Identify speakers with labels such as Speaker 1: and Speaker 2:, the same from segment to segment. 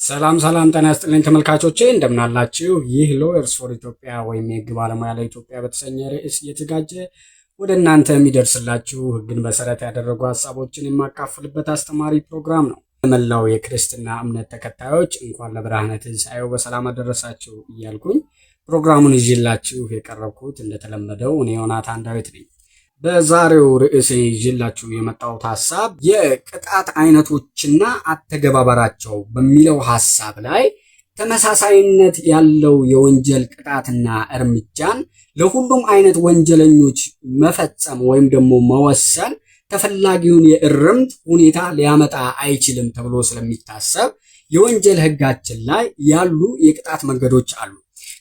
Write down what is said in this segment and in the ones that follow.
Speaker 1: ሰላም ጤና ይስጥልኝ ተመልካቾቼ እንደምን አላችሁ? ይህ ሎየርስ ፎር ኢትዮጵያ ወይም የህግ ባለሙያ ለኢትዮጵያ በተሰኘ ርዕስ እየተዘጋጀ ወደ እናንተ የሚደርስላችሁ ህግን መሰረት ያደረጉ ሐሳቦችን የማካፍልበት አስተማሪ ፕሮግራም ነው። ለመላው የክርስትና እምነት ተከታዮች እንኳን ለብርሃነ ትንሣኤው በሰላም አደረሳችሁ እያልኩኝ ፕሮግራሙን ይዤላችሁ የቀረብኩት እንደተለመደው እኔ ዮናታን ዳዊት ነኝ። በዛሬው ርዕሴ ይዤላችሁ የመጣሁት ሐሳብ የቅጣት አይነቶችና አተገባበራቸው በሚለው ሐሳብ ላይ ተመሳሳይነት ያለው የወንጀል ቅጣትና እርምጃን ለሁሉም አይነት ወንጀለኞች መፈጸም ወይም ደግሞ መወሰን ተፈላጊውን የእርምት ሁኔታ ሊያመጣ አይችልም ተብሎ ስለሚታሰብ የወንጀል ህጋችን ላይ ያሉ የቅጣት መንገዶች አሉ።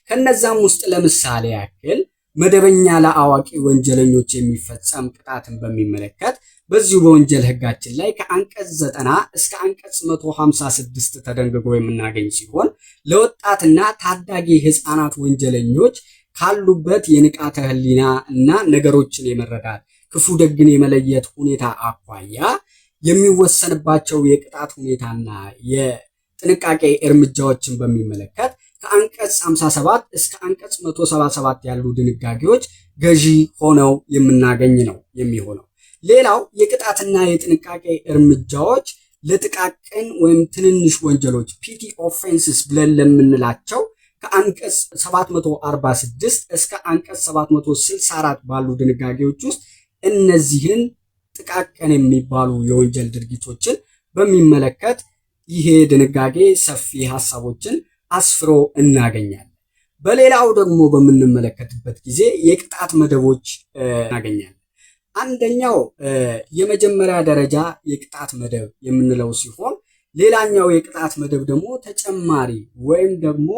Speaker 1: ከነዛም ውስጥ ለምሳሌ ያክል መደበኛ ለአዋቂ ወንጀለኞች የሚፈጸም ቅጣትን በሚመለከት በዚሁ በወንጀል ህጋችን ላይ ከአንቀጽ 90 እስከ አንቀጽ 156 ተደንግጎ የምናገኝ ሲሆን ለወጣትና ታዳጊ ህፃናት ወንጀለኞች ካሉበት የንቃተ ህሊና እና ነገሮችን የመረዳት ክፉ ደግን የመለየት ሁኔታ አኳያ የሚወሰንባቸው የቅጣት ሁኔታና የጥንቃቄ እርምጃዎችን በሚመለከት ከአንቀጽ 57 እስከ አንቀጽ 177 ያሉ ድንጋጌዎች ገዢ ሆነው የምናገኝ ነው የሚሆነው። ሌላው የቅጣትና የጥንቃቄ እርምጃዎች ለጥቃቅን ወይም ትንንሽ ወንጀሎች ፒቲ ኦፌንስስ ብለን ለምንላቸው ከአንቀጽ 746 እስከ አንቀጽ 764 ባሉ ድንጋጌዎች ውስጥ እነዚህን ጥቃቅን የሚባሉ የወንጀል ድርጊቶችን በሚመለከት ይሄ ድንጋጌ ሰፊ ሐሳቦችን አስፍሮ እናገኛለን። በሌላው ደግሞ በምንመለከትበት ጊዜ የቅጣት መደቦች እናገኛለን። አንደኛው የመጀመሪያ ደረጃ የቅጣት መደብ የምንለው ሲሆን ሌላኛው የቅጣት መደብ ደግሞ ተጨማሪ ወይም ደግሞ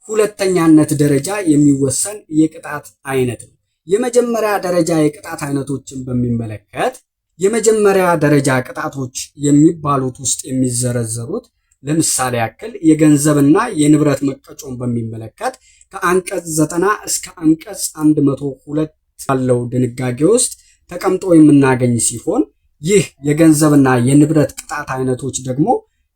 Speaker 1: ሁለተኛነት ደረጃ የሚወሰን የቅጣት አይነት ነው። የመጀመሪያ ደረጃ የቅጣት አይነቶችን በሚመለከት የመጀመሪያ ደረጃ ቅጣቶች የሚባሉት ውስጥ የሚዘረዘሩት ለምሳሌ ያክል የገንዘብና የንብረት መቀጮን በሚመለከት ከአንቀጽ 90 እስከ አንቀጽ 102 ባለው ድንጋጌ ውስጥ ተቀምጦ የምናገኝ ሲሆን ይህ የገንዘብና የንብረት ቅጣት አይነቶች ደግሞ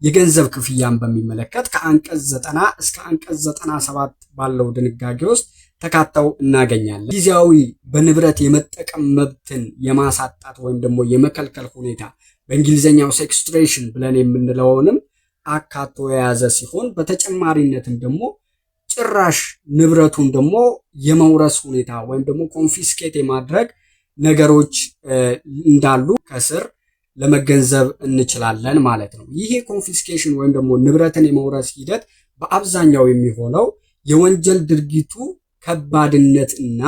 Speaker 1: የገንዘብ ክፍያን በሚመለከት ከአንቀጽ 90 እስከ አንቀጽ 97 ባለው ድንጋጌ ውስጥ ተካተው እናገኛለን። ጊዜያዊ በንብረት የመጠቀም መብትን የማሳጣት ወይም ደግሞ የመከልከል ሁኔታ በእንግሊዝኛው ሴክስትሬሽን ብለን የምንለውንም አካቶ የያዘ ሲሆን በተጨማሪነትም ደግሞ ጭራሽ ንብረቱን ደግሞ የመውረስ ሁኔታ ወይም ደግሞ ኮንፊስኬት የማድረግ ነገሮች እንዳሉ ከስር ለመገንዘብ እንችላለን ማለት ነው። ይሄ ኮንፊስኬሽን ወይም ደግሞ ንብረትን የመውረስ ሂደት በአብዛኛው የሚሆነው የወንጀል ድርጊቱ ከባድነት እና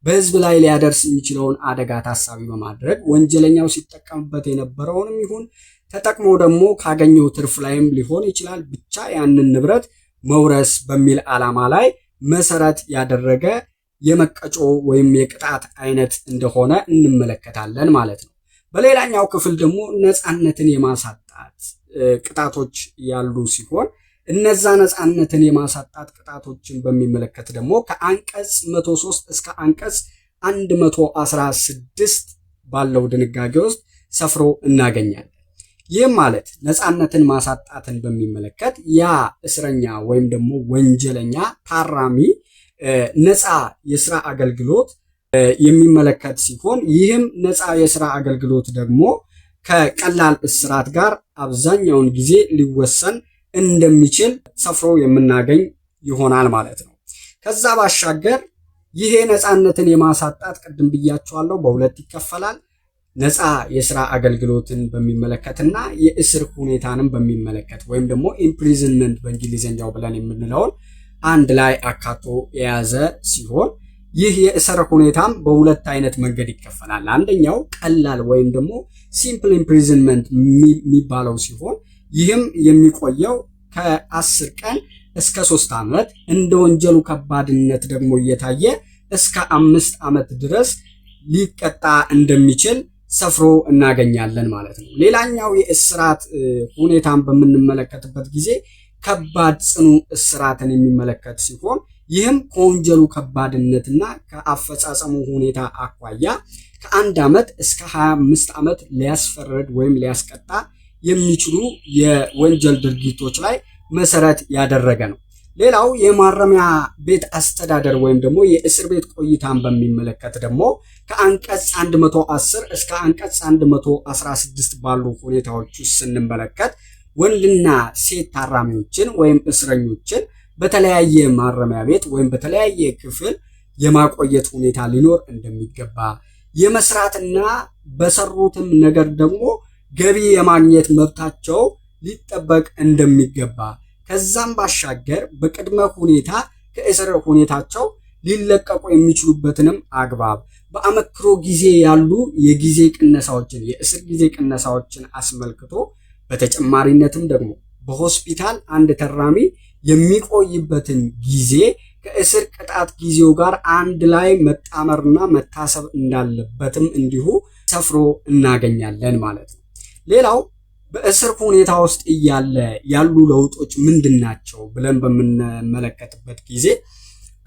Speaker 1: በህዝብ ላይ ሊያደርስ የሚችለውን አደጋ ታሳቢ በማድረግ ወንጀለኛው ሲጠቀምበት የነበረውንም ይሁን ተጠቅሞ ደግሞ ካገኘው ትርፍ ላይም ሊሆን ይችላል ብቻ ያንን ንብረት መውረስ በሚል ዓላማ ላይ መሰረት ያደረገ የመቀጮ ወይም የቅጣት አይነት እንደሆነ እንመለከታለን ማለት ነው። በሌላኛው ክፍል ደግሞ ነፃነትን የማሳጣት ቅጣቶች ያሉ ሲሆን እነዛ ነፃነትን የማሳጣት ቅጣቶችን በሚመለከት ደግሞ ከአንቀጽ 103 እስከ አንቀጽ 116 ባለው ድንጋጌ ውስጥ ሰፍሮ እናገኛለን። ይህም ማለት ነፃነትን ማሳጣትን በሚመለከት ያ እስረኛ ወይም ደግሞ ወንጀለኛ ታራሚ ነፃ የስራ አገልግሎት የሚመለከት ሲሆን ይህም ነፃ የስራ አገልግሎት ደግሞ ከቀላል እስራት ጋር አብዛኛውን ጊዜ ሊወሰን እንደሚችል ሰፍሮ የምናገኝ ይሆናል ማለት ነው። ከዛ ባሻገር ይሄ ነፃነትን የማሳጣት ቅድም ብያቸዋለሁ በሁለት ይከፈላል። ነፃ የስራ አገልግሎትን በሚመለከትና የእስር ሁኔታንም በሚመለከት ወይም ደግሞ ኢምፕሪዝንመንት በእንግሊዝኛው ብለን የምንለውን አንድ ላይ አካቶ የያዘ ሲሆን ይህ የእስር ሁኔታም በሁለት አይነት መንገድ ይከፈላል። አንደኛው ቀላል ወይም ደግሞ ሲምፕል ኢምፕሪዝንመንት የሚባለው ሲሆን ይህም የሚቆየው ከ10 ቀን እስከ 3 ዓመት እንደ ወንጀሉ ከባድነት ደግሞ እየታየ እስከ 5 ዓመት ድረስ ሊቀጣ እንደሚችል ሰፍሮ እናገኛለን ማለት ነው። ሌላኛው የእስራት ሁኔታን በምንመለከትበት ጊዜ ከባድ ጽኑ እስራትን የሚመለከት ሲሆን ይህም ከወንጀሉ ከባድነትና ከአፈጻጸሙ ሁኔታ አኳያ ከ1 ዓመት እስከ 25 ዓመት ሊያስፈርድ ወይም ሊያስቀጣ የሚችሉ የወንጀል ድርጊቶች ላይ መሰረት ያደረገ ነው። ሌላው የማረሚያ ቤት አስተዳደር ወይም ደግሞ የእስር ቤት ቆይታን በሚመለከት ደግሞ ከአንቀጽ 110 እስከ አንቀጽ 116 ባሉ ሁኔታዎች ውስጥ ስንመለከት ወንድና ሴት ታራሚዎችን ወይም እስረኞችን በተለያየ ማረሚያ ቤት ወይም በተለያየ ክፍል የማቆየት ሁኔታ ሊኖር እንደሚገባ፣ የመስራትና በሰሩትም ነገር ደግሞ ገቢ የማግኘት መብታቸው ሊጠበቅ እንደሚገባ፣ ከዛም ባሻገር በቅድመ ሁኔታ ከእስር ሁኔታቸው ሊለቀቁ የሚችሉበትንም አግባብ፣ በአመክሮ ጊዜ ያሉ የጊዜ ቅነሳዎችን የእስር ጊዜ ቅነሳዎችን አስመልክቶ፣ በተጨማሪነትም ደግሞ በሆስፒታል አንድ ታራሚ የሚቆይበትን ጊዜ ከእስር ቅጣት ጊዜው ጋር አንድ ላይ መጣመርና መታሰብ እንዳለበትም እንዲሁ ሰፍሮ እናገኛለን ማለት ነው። ሌላው በእስር ሁኔታ ውስጥ እያለ ያሉ ለውጦች ምንድናቸው ብለን በምንመለከትበት ጊዜ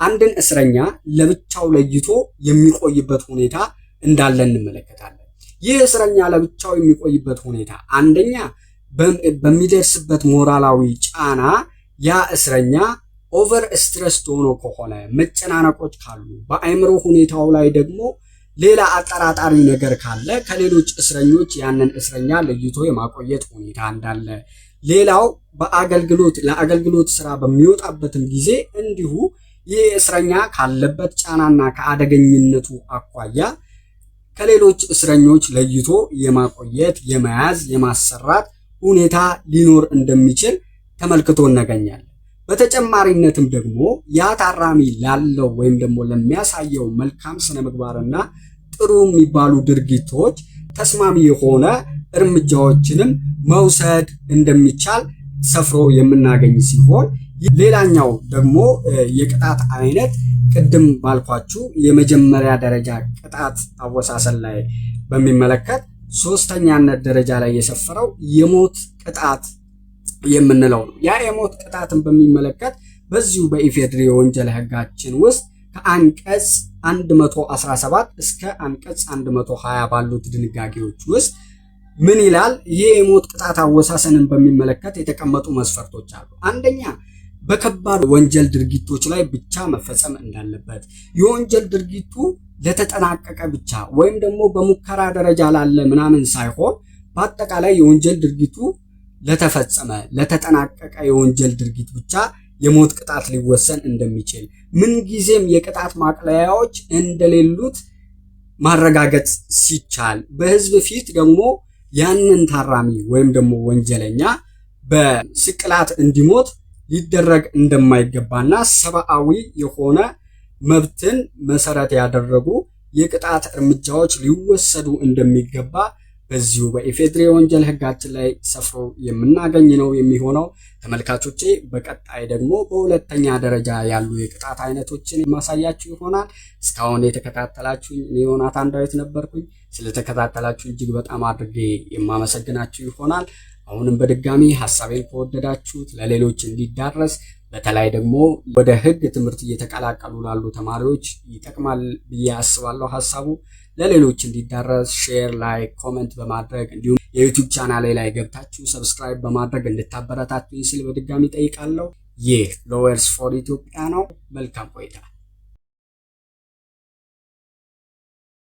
Speaker 1: አንድን እስረኛ ለብቻው ለይቶ የሚቆይበት ሁኔታ እንዳለ እንመለከታለን። ይህ እስረኛ ለብቻው የሚቆይበት ሁኔታ አንደኛ በሚደርስበት ሞራላዊ ጫና ያ እስረኛ ኦቨር ስትረስድ ሆኖ ከሆነ፣ መጨናነቆች ካሉ፣ በአእምሮ ሁኔታው ላይ ደግሞ ሌላ አጠራጣሪ ነገር ካለ ከሌሎች እስረኞች ያንን እስረኛ ለይቶ የማቆየት ሁኔታ እንዳለ፣ ሌላው ለአገልግሎት ስራ በሚወጣበትም ጊዜ እንዲሁ ይህ እስረኛ ካለበት ጫናና ከአደገኝነቱ አኳያ ከሌሎች እስረኞች ለይቶ የማቆየት፣ የመያዝ፣ የማሰራት ሁኔታ ሊኖር እንደሚችል ተመልክቶ እናገኛለን። በተጨማሪነትም ደግሞ ያ ታራሚ ላለው ወይም ደግሞ ለሚያሳየው መልካም ስነ ምግባርና ጥሩ የሚባሉ ድርጊቶች ተስማሚ የሆነ እርምጃዎችንም መውሰድ እንደሚቻል ሰፍሮ የምናገኝ ሲሆን፣ ሌላኛው ደግሞ የቅጣት አይነት ቅድም ባልኳችሁ የመጀመሪያ ደረጃ ቅጣት አወሳሰን ላይ በሚመለከት ሶስተኛነት ደረጃ ላይ የሰፈረው የሞት ቅጣት የምንለው ነው። ያ የሞት ቅጣትን በሚመለከት በዚሁ በኢፌድሪ የወንጀል ህጋችን ውስጥ ከአንቀጽ 117 እስከ አንቀጽ 120 ባሉት ድንጋጌዎች ውስጥ ምን ይላል? ይህ የሞት ቅጣት አወሳሰንን በሚመለከት የተቀመጡ መስፈርቶች አሉ። አንደኛ በከባድ ወንጀል ድርጊቶች ላይ ብቻ መፈጸም እንዳለበት፣ የወንጀል ድርጊቱ ለተጠናቀቀ ብቻ ወይም ደግሞ በሙከራ ደረጃ ላለ ምናምን ሳይሆን በአጠቃላይ የወንጀል ድርጊቱ ለተጠናቀቀ የወንጀል ድርጊት ብቻ የሞት ቅጣት ሊወሰን እንደሚችል፣ ምንጊዜም የቅጣት ማቅለያዎች እንደሌሉት ማረጋገጥ ሲቻል፣ በህዝብ ፊት ደግሞ ያንን ታራሚ ወይም ደግሞ ወንጀለኛ በስቅላት እንዲሞት ሊደረግ እንደማይገባና ሰብአዊ የሆነ መብትን መሰረት ያደረጉ የቅጣት እርምጃዎች ሊወሰዱ እንደሚገባ በዚሁ በኢፌድሪ ወንጀል ህጋችን ላይ ሰፍሮ የምናገኝ ነው የሚሆነው። ተመልካቾቼ በቀጣይ ደግሞ በሁለተኛ ደረጃ ያሉ የቅጣት አይነቶችን የማሳያችሁ ይሆናል። እስካሁን የተከታተላችሁኝ እኔ ዮናታን ዳዊት ነበርኩኝ። ስለተከታተላችሁ እጅግ በጣም አድርጌ የማመሰግናችሁ ይሆናል። አሁንም በድጋሚ ሐሳቤን ከወደዳችሁት ለሌሎች እንዲዳረስ በተለይ ደግሞ ወደ ህግ ትምህርት እየተቀላቀሉ ላሉ ተማሪዎች ይጠቅማል ብዬ አስባለሁ። ሐሳቡ ለሌሎች እንዲዳረስ ሼር፣ ላይክ፣ ኮሜንት በማድረግ እንዲሁም የዩቲዩብ ቻናሌ ላይ ገብታችሁ ሰብስክራይብ በማድረግ እንድታበረታቱኝ ስል በድጋሚ ጠይቃለሁ። ይህ ሎየርስ ፎር ኢትዮጵያ ነው። መልካም ቆይታ።